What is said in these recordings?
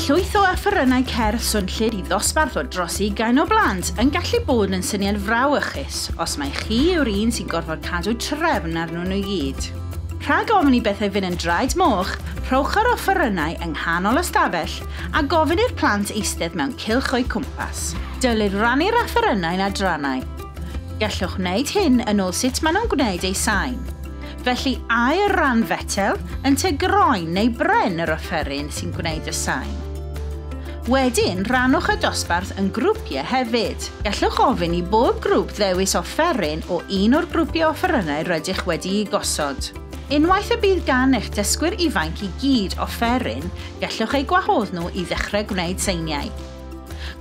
llwyth o offerynnau cerdd swnllyd I ddosbarth o dros 20 o blant yn gallu bod yn syniad frawchus os mae chi yw'r un sy'n gorfod cadw trefn arnyn nhw I gyd. Rhag ofyn I bethau fynd yn draed moch, rhowch yr offerynnau yng nghanol ystafell a gofyn i'r plant eistedd mewn cylch o'i cwmpas. Dylid rannu'r offerynnau yn adrannau. Gallwch wneud hyn yn ôl sut maen nhw'n gwneud eu sain. Felly ai'r ran fetel yn groen neu bren yr offeryn sy'n gwneud y sain. Wedyn, rannwch y dosbarth yn grwpiau hefyd. Gallwch ofyn I bob grŵp ddewis offeryn o un o'r grwpiau offerynnau rydych wedi I gosod. Unwaith y bydd gan eich dysgwyr ifanc I gyd offeryn, gallwch eu gwahodd nhw I ddechrau gwneud seiniau.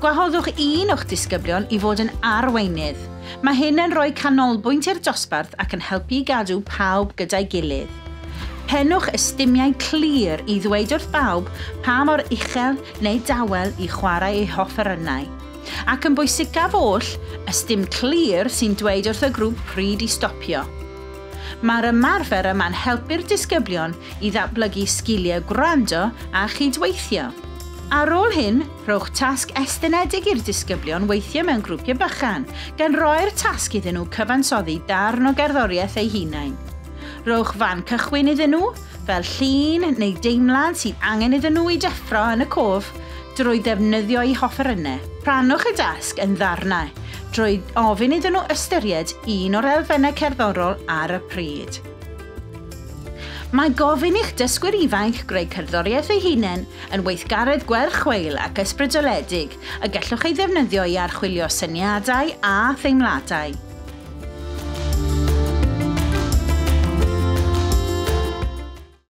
Gwahoddwch un o'ch disgyblion I fod yn arweinydd. Mae hyn yn rhoi canolbwynt i'r dosbarth ac yn helpu I gadw pawb gyda'i gilydd. Pennwch ystumiau clir I ddweud wrth bawb pa mor uchel neu dawel I chwarae eu hofferynnau. Ac yn bwysicaf oll, ystym clir sy'n dweud wrth y grŵp pryd I stopio. Mae'r ymarfer yma'n helpu'r disgyblion I ddatblygu sgiliau gwrando a chydweithio. Ar ôl hyn, rhowch tasg estynedig i'r disgyblion weithio mewn grwpiau bychan, gan roi'r tasg iddyn nhw cyfansoddi darn o gerddoriaeth eu hunain. Rhowch fan cychwyn iddyn nhw, fel llun neu deimlad sydd angen iddyn nhw I deffro yn y cof, drwy ddefnyddio eu hofferynnau. Rannwch y dasg yn ddarnau, drwy ofyn iddyn nhw ystyried un o'r elfennau cerddorol ar y pryd. Mae gofyn i'ch dysgwyr ifanc greu cerddoriaeth eu hunain yn weithgaredd gwerth chweil ac ysbrydoledig a gallwch ei ddefnyddio I archwilio syniadau a theimladau.